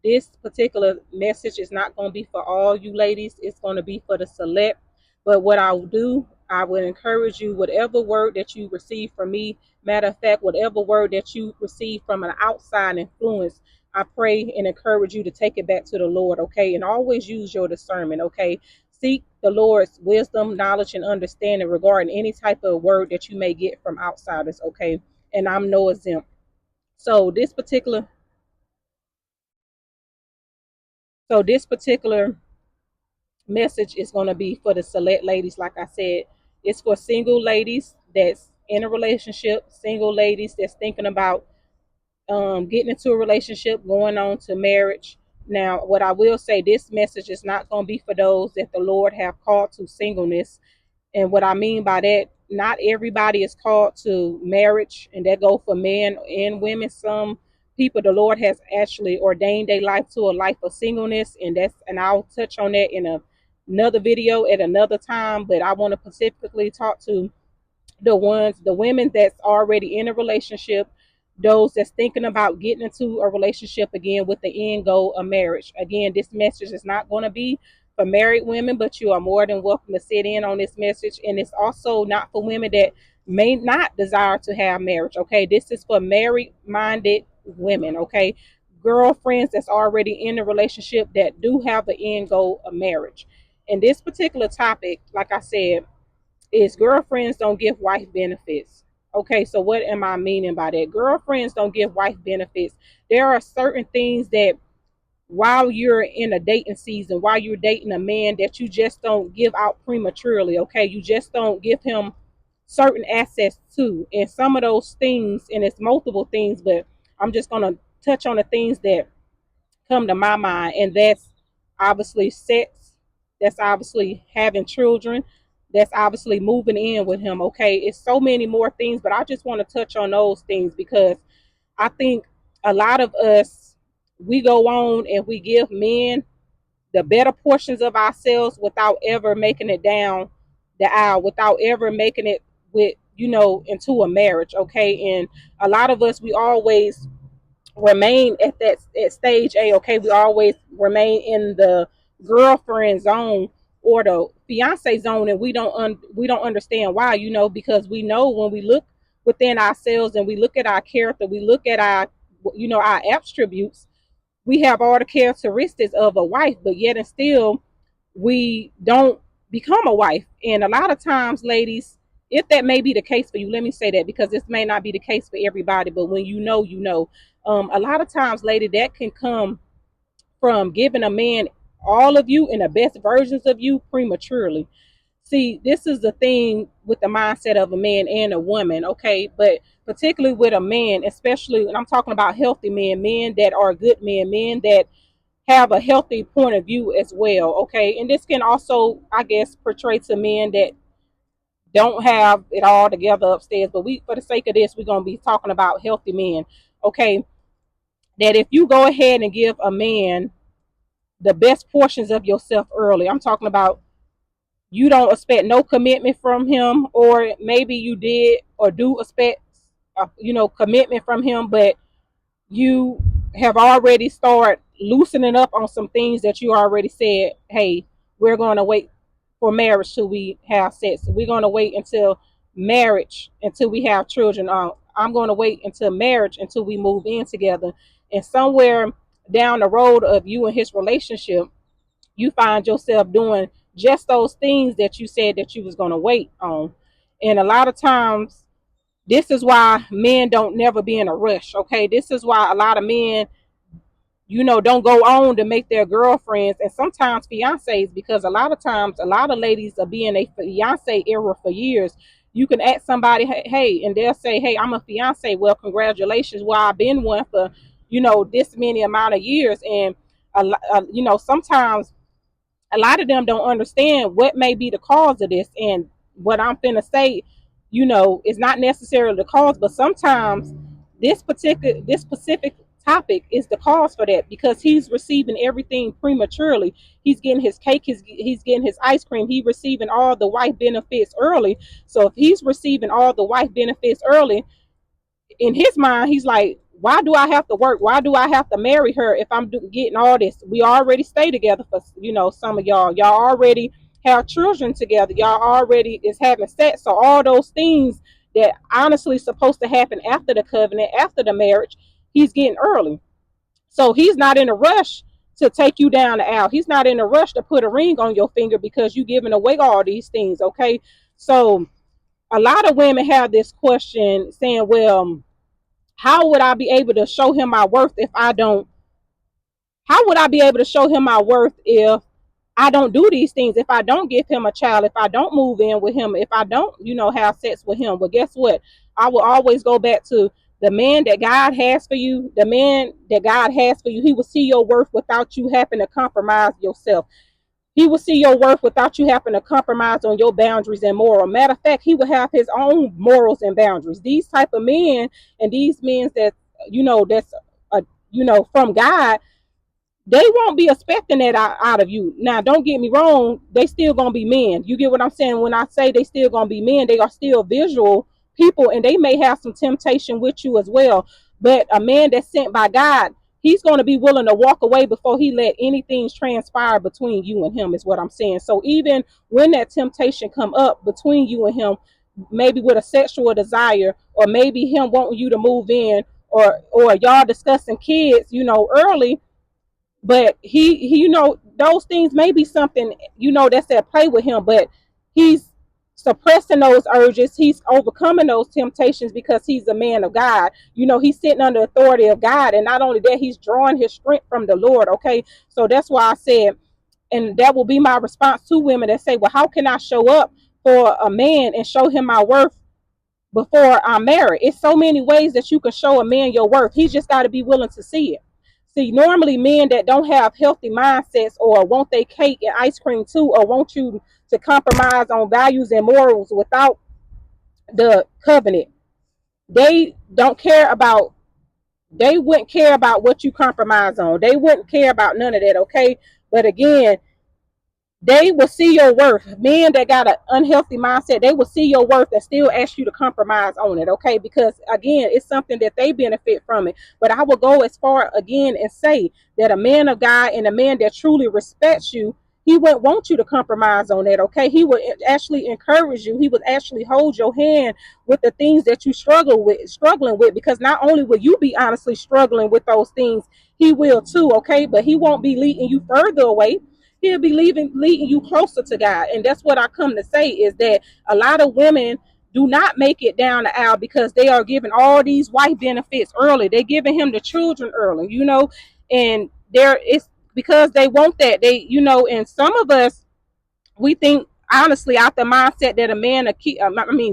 this particular message is not going to be for all you ladies. It's going to be for the select. But what I will do, I would encourage you, whatever word that you receive from me, matter of fact, whatever word that you receive from an outside influence, I pray and encourage you to take it back to the Lord, okay? And always use your discernment, okay? Seek the Lord's wisdom, knowledge, and understanding regarding any type of word that you may get from outsiders, okay? And I'm no exempt. So this particular message is going to be for the select ladies. Like I said, it's for single ladies that's in a relationship, single ladies that's thinking about getting into a relationship, going on to marriage. Now, what I will say, this message is not going to be for those that the Lord have called to singleness. And what I mean by that, not everybody is called to marriage, and that go for men and women. Some people, the Lord has actually ordained their life to a life of singleness, and I'll touch on that in another video at another time. But I want to specifically talk to the women that's already in a relationship, those that's thinking about getting into a relationship again with the end goal of marriage. Again, this message is not going to be for married women, but you are more than welcome to sit in on this message. And it's also not for women that may not desire to have marriage. Okay, this is for married minded women. Okay, girlfriends that's already in a relationship that do have the end goal of marriage. And this particular topic, like I said, is girlfriends don't give wife benefits. Okay, so what am I meaning by that? Girlfriends don't give wife benefits. There are certain things that while you're in a dating season, while you're dating a man, that you just don't give out prematurely. Okay, you just don't give him certain assets too. And some of those things, and it's multiple things, but I'm just gonna touch on the things that come to my mind, and that's obviously sex, that's obviously having children, that's obviously moving in with him. Okay, it's so many more things, but I just want to touch on those things because I think a lot of us, we go on and we give men the better portions of ourselves without ever making it down the aisle, without ever making it with, into a marriage. Okay, and a lot of us, we always remain at that at stage A. Okay, we always remain in the girlfriend zone or the fiance zone, and we don't understand why. Because we know when we look within ourselves and we look at our character, we look at our our attributes. We have all the characteristics of a wife, but yet and still we don't become a wife. And a lot of times, ladies, if that may be the case for you, let me say that because this may not be the case for everybody, but when a lot of times, lady, that can come from giving a man all of you and the best versions of you prematurely. See, this is the thing with the mindset of a man and a woman, okay? But particularly with a man, especially, and I'm talking about healthy men, men that are good men, men that have a healthy point of view as well, okay? And this can also, I guess, portray to men that don't have it all together upstairs. But for the sake of this, we're gonna be talking about healthy men, okay? That if you go ahead and give a man the best portions of yourself early, I'm talking about you don't expect no commitment from him, or maybe you did or do expect, commitment from him, but you have already started loosening up on some things that you already said, hey, we're going to wait for marriage till we have sex. We're going to wait until marriage until we have children. I'm going to wait until marriage until we move in together. And somewhere down the road of you and his relationship, you find yourself doing just those things that you said that you was going to wait on. And a lot of times, this is why men don't never be in a rush. Okay, this is why a lot of men, don't go on to make their girlfriends and sometimes fiancés, because a lot of times a lot of ladies are being a fiancé era for years. You can ask somebody, hey, and they'll say, hey, I'm a fiancé. Well, congratulations. Well, I've been one for this many amount of years. And sometimes a lot of them don't understand what may be the cause of this. And what I'm finna say, is not necessarily the cause, but sometimes this specific topic is the cause for that, because he's receiving everything prematurely. He's getting his cake, he's getting his ice cream, he's receiving all the wife benefits early. So if he's receiving all the wife benefits early, in his mind, he's like, Why do I have to work? Why do I have to marry her if I'm getting all this? We already stay together for, some of y'all already have children together. Y'all already is having sex. So all those things that honestly supposed to happen after the covenant, after the marriage, he's getting early. So he's not in a rush to take you down the aisle. He's not in a rush to put a ring on your finger because you're giving away all these things. Okay. So a lot of women have this question saying, well, how would I be able to show him my worth if I don't? How would I be able to show him my worth if I don't do these things? If I don't give him a child, if I don't move in with him, if I don't, have sex with him? Well, guess what? I will always go back to the man that God has for you. The man that God has for you, he will see your worth without you having to compromise yourself. He will see your worth without you having to compromise on your boundaries and moral. Matter of fact, he will have his own morals and boundaries. These type of men and these men that that's from God, they won't be expecting that out of you. Now, don't get me wrong, they still gonna be men. You get what I'm saying? When I say they still gonna be men, they are still visual people, and they may have some temptation with you as well. But a man that's sent by God, he's gonna be willing to walk away before he let anything transpire between you and him, is what I'm saying. So even when that temptation come up between you and him, maybe with a sexual desire, or maybe him wanting you to move in, or y'all discussing kids, early, but he those things may be something that's at play with him, but he's suppressing those urges, he's overcoming those temptations because he's a man of God. He's sitting under authority of God, and not only that, he's drawing his strength from the Lord. Okay, so that's why I said, and that will be my response to women that say, well, how can I show up for a man and show him my worth before I'm married? It's so many ways that you can show a man your worth. He's just got to be willing to see it. See, normally men that don't have healthy mindsets, or want their cake and ice cream too, or want you to compromise on values and morals without the covenant, they don't care about, they wouldn't care about what you compromise on. They wouldn't care about none of that. Okay. But again, they will see your worth. Men that got an unhealthy mindset, they will see your worth and still ask you to compromise on it. Okay, because again, it's something that they benefit from it. But I will go as far again and say that a man of God and a man that truly respects you, he wouldn't want you to compromise on that. Okay, he would actually encourage you. He would actually hold your hand with the things that you struggling with, because not only will you be honestly struggling with those things, he will too. Okay, but he won't be leading you further away. He'll be leading you closer to God. And that's what I come to say, is that a lot of women do not make it down the aisle because they are giving all these wife benefits early. They're giving him the children early, and there it's because they want that. And some of us, we think honestly out the mindset that a man will keep,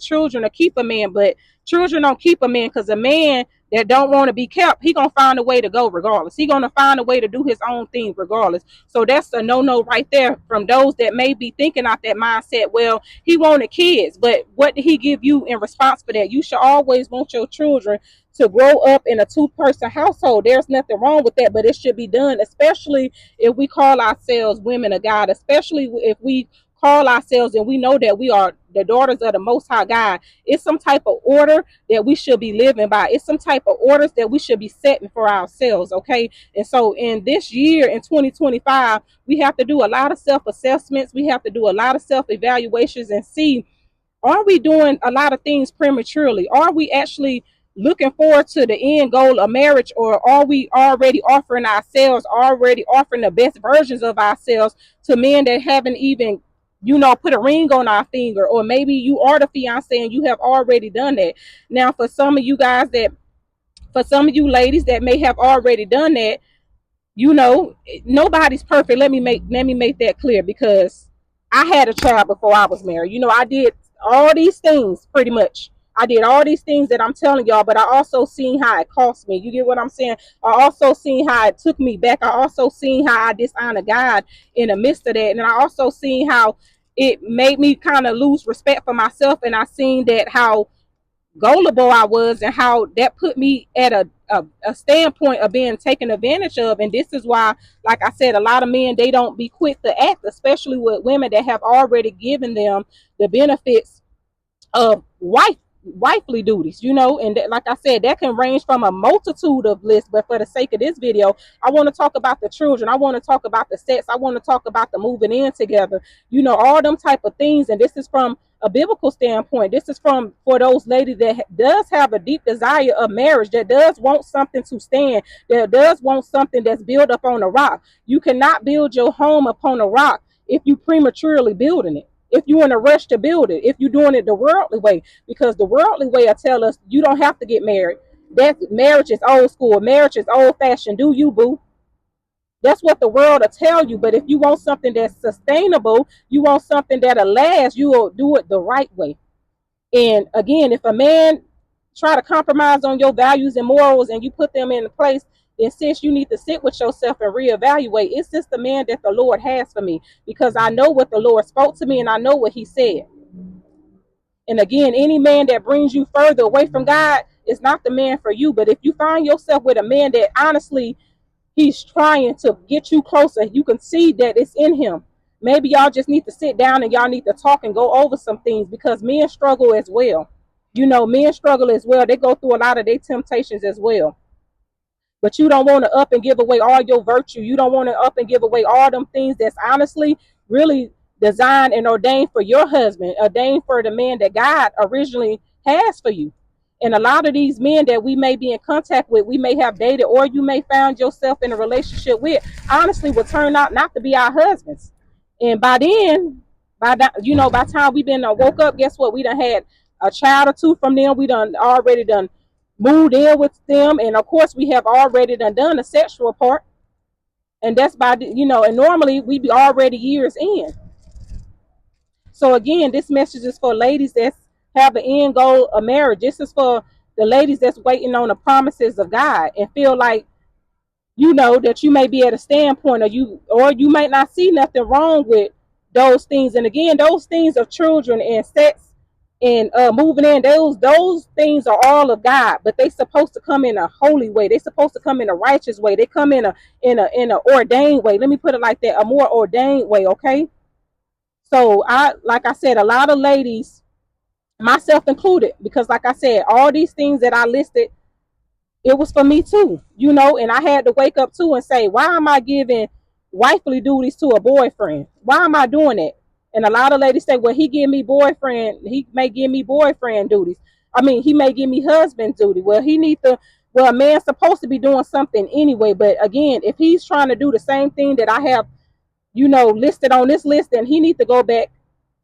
children will keep a man, but children don't keep a man, because a man that don't want to be kept, he gonna find a way to go regardless. He gonna find a way to do his own thing regardless. So that's a no right there from those that may be thinking out that mindset. Well, he wanted kids, but what did he give you in response for that? You should always want your children to grow up in a two-person household. There's nothing wrong with that, but it should be done, especially if we call ourselves women of God, especially if we call ourselves and we know that we are the daughters of the Most High God. It's some type of order that we should be living by. It's some type of orders that we should be setting for ourselves. Okay. And so in this year, in 2025, we have to do a lot of self-assessments. We have to do a lot of self-evaluations and see, are we doing a lot of things prematurely? Are we actually looking forward to the end goal of marriage, or are we already offering the best versions of ourselves to men that haven't even put a ring on our finger? Or maybe you are the fiance and you have already done that. Now, for some of you ladies that may have already done that, you know, nobody's perfect. Let me make that clear, because I had a child before I was married. I did all these things pretty much. I did all these things that I'm telling y'all, but I also seen how it cost me. You get what I'm saying? I also seen how it took me back. I also seen how I dishonored God in the midst of that. And I also seen how it made me kind of lose respect for myself. And I seen that how gullible I was, and how that put me at a standpoint of being taken advantage of. And this is why, like I said, a lot of men, they don't be quick to act, especially with women that have already given them the benefits of wifely duties, and like I said, that can range from a multitude of lists. But for the sake of this video, I want to talk about the children. I want to talk about the sex. I want to talk about the moving in together, all them type of things. And this is from a biblical standpoint. This is from for those ladies that does have a deep desire of marriage, that does want something to stand, that does want something that's built up on a rock. You cannot build your home upon a rock if you prematurely building it, if you're in a rush to build it, if you're doing it the worldly way, because the worldly way will tell us you don't have to get married. That marriage is old school, marriage is old fashioned. Do you, boo? That's what the world will tell you. But if you want something that's sustainable, you want something that'll last, you will do it the right way. And again, if a man try to compromise on your values and morals and you put them in place, then sis, you need to sit with yourself and reevaluate. Is this the man that the Lord has for me? Because I know what the Lord spoke to me and I know what he said. And again, any man that brings you further away from God is not the man for you. But if you find yourself with a man that honestly, he's trying to get you closer, you can see that it's in him. Maybe y'all just need to sit down and y'all need to talk and go over some things, because men struggle as well. Men struggle as well. They go through a lot of their temptations as well. But you don't want to up and give away all your virtue. You don't want to up and give away all them things that's honestly really designed and ordained for your husband, ordained for the man that God originally has for you. And a lot of these men that we may be in contact with, we may have dated, or you may find yourself in a relationship with, honestly will turn out not to be our husbands. And by then, by that, by the time we been woke up, guess what? We done had a child or two from them. We done already done moved in with them, and of course we have already done the sexual part, and that's by and normally we be already years in. So again, this message is for ladies that have an end goal of marriage. This is for the ladies that's waiting on the promises of God and feel like that you may be at a standpoint, or you might not see nothing wrong with those things. And again, those things of children and sex and moving in, those things are all of God, but they supposed to come in a holy way. They supposed to come in a righteous way. They come in a ordained way. Let me put it like that, a more ordained way. Okay. So like I said, a lot of ladies, myself included, because like I said, all these things that I listed, it was for me too, and I had to wake up too and say, why am I giving wifely duties to a boyfriend? Why am I doing that? And a lot of ladies say, well, he may give me boyfriend duties. I mean, he may give me husband duty. Well, a man's supposed to be doing something anyway. But again, if he's trying to do the same thing that I have, listed on this list, then he needs to go back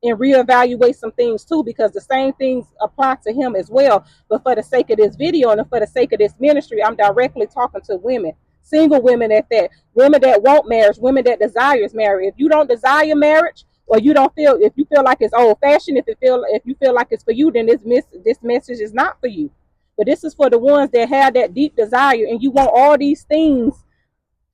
and reevaluate some things too, because the same things apply to him as well. But for the sake of this video and for the sake of this ministry, I'm directly talking to women, single women at that, women that want marriage, women that desires marriage. If you don't desire marriage, or if you feel like it's old fashioned, if you feel like it's for you, then this message is not for you. But this is for the ones that have that deep desire and you want all these things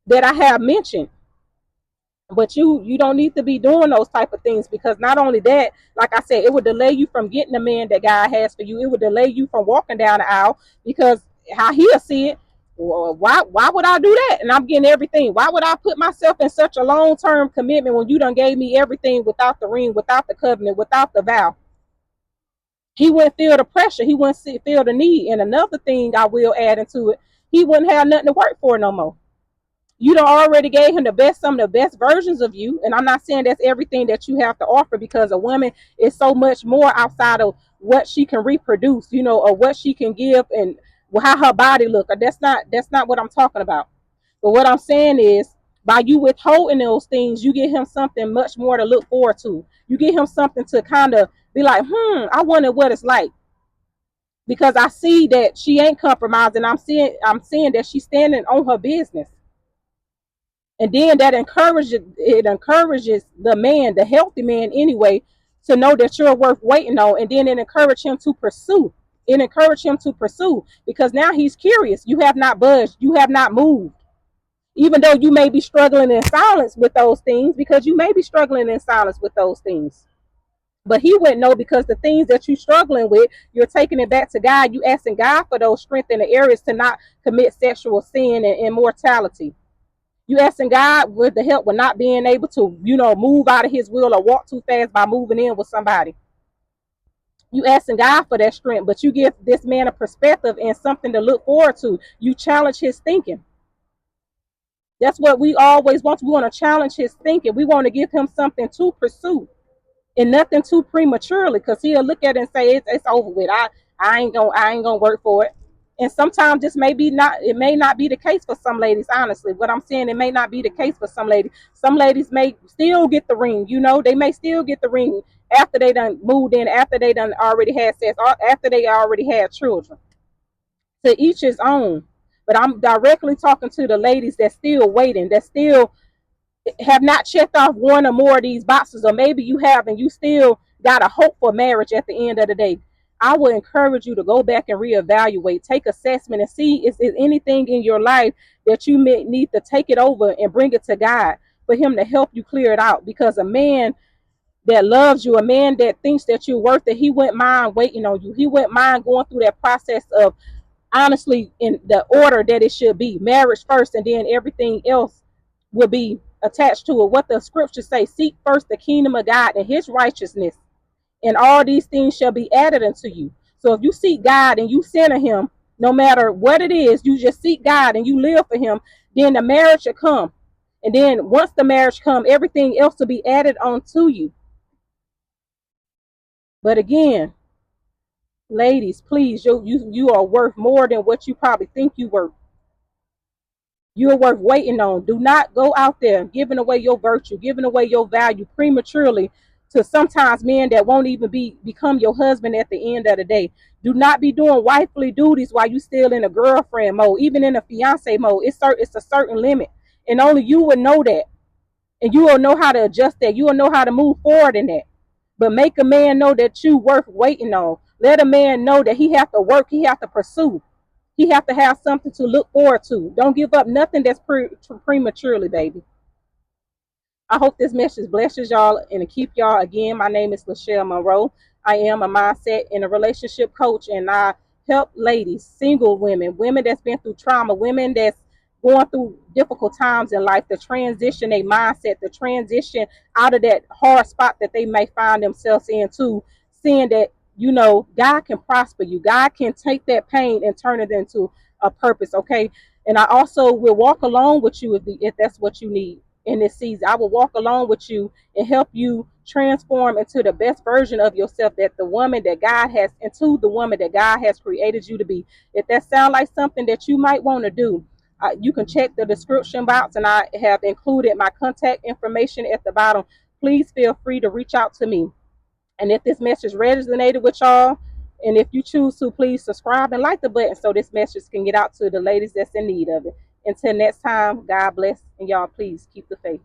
that I have mentioned. But you don't need to be doing those type of things, because not only that, like I said, it would delay you from getting the man that God has for you. It would delay you from walking down the aisle, because how he'll see it, well, why would I do that? And I'm getting everything. Why would I put myself in such a long-term commitment when you done gave me everything without the ring, without the covenant, without the vow? He wouldn't feel the pressure. He wouldn't feel the need. And another thing I will add into it, he wouldn't have nothing to work for no more. You done already gave him some of the best versions of you. And I'm not saying that's everything that you have to offer, because a woman is so much more outside of what she can reproduce, or what she can give and how her body look. That's not what I'm talking about. But what I'm saying is, by you withholding those things, you get him something much more to look forward to. You get him something to kind of be like, I wonder what it's like. Because I see that she ain't compromising. I'm seeing that she's standing on her business. And then that encourages the man, the healthy man anyway, to know that you're worth waiting on. And then it encourages him to pursue. Because now he's curious. You have not budged. You have not moved. Even though you may be struggling in silence with those things, because you may be struggling in silence with those things. But he wouldn't know, because the things that you're struggling with, you're taking it back to God. You asking God for those strength in the areas to not commit sexual sin and immortality. You asking God with the help with not being able to, move out of his will or walk too fast by moving in with somebody. You asking God for that strength, but you give this man a perspective and something to look forward to. You challenge his thinking. That's what we always want. We want to challenge his thinking. We want to give him something to pursue and nothing too prematurely, because he'll look at it and say it's over with. I ain't gonna work for it. And sometimes this may be not, it may not be the case for some ladies. Honestly, what I'm saying, it may not be the case for some ladies. Some ladies may still get the ring. They may still get the ring after they done moved in, after they done already had sex, or after they already had children. To each his own. But I'm directly talking to the ladies that's still waiting, that still have not checked off one or more of these boxes, or maybe you have and you still got a hope for marriage at the end of the day. I would encourage you to go back and reevaluate, take assessment, and see is anything in your life that you may need to take it over and bring it to God for him to help you clear it out. Because a man that loves you, a man that thinks that you're worth it, he wouldn't mind waiting on you. He wouldn't mind going through that process of, honestly, in the order that it should be, marriage first and then everything else will be attached to it. What the scriptures say, seek first the kingdom of God and his righteousness, and all these things shall be added unto you. So if you seek God and you center him, no matter what it is, you just seek God and you live for him, then the marriage will come. And then once the marriage come, everything else will be added onto you. But again, ladies, please, you are worth more than what you probably think you worth. You're worth waiting on. Do not go out there giving away your virtue, giving away your value prematurely to sometimes men that won't even become your husband at the end of the day. Do not be doing wifely duties while you still in a girlfriend mode, even in a fiance mode. It's a certain limit, and only you will know that, and you will know how to adjust that. You will know how to move forward in that. But make a man know that you worth waiting on. Let a man know that he have to work, he have to pursue. He have to have something to look forward to. Don't give up nothing that's prematurely, baby. I hope this message blesses y'all and keep y'all. Again, my name is Lashelle Monroe. I am a mindset and a relationship coach, and I help ladies, single women, women that's been through trauma, women that's going through difficult times in life, to transition a mindset, to transition out of that hard spot that they may find themselves in, to seeing that, God can prosper you. God can take that pain and turn it into a purpose, okay? And I also will walk along with you if that's what you need in this season. I will walk along with you and help you transform into the best version of yourself, that the woman that God has, into the woman that God has created you to be. If that sounds like something that you might want to do, you can check the description box, and I have included my contact information at the bottom. Please feel free to reach out to me. And if this message resonated with y'all, and if you choose to, please subscribe and like the button so this message can get out to the ladies that's in need of it. Until next time, God bless, and y'all please keep the faith.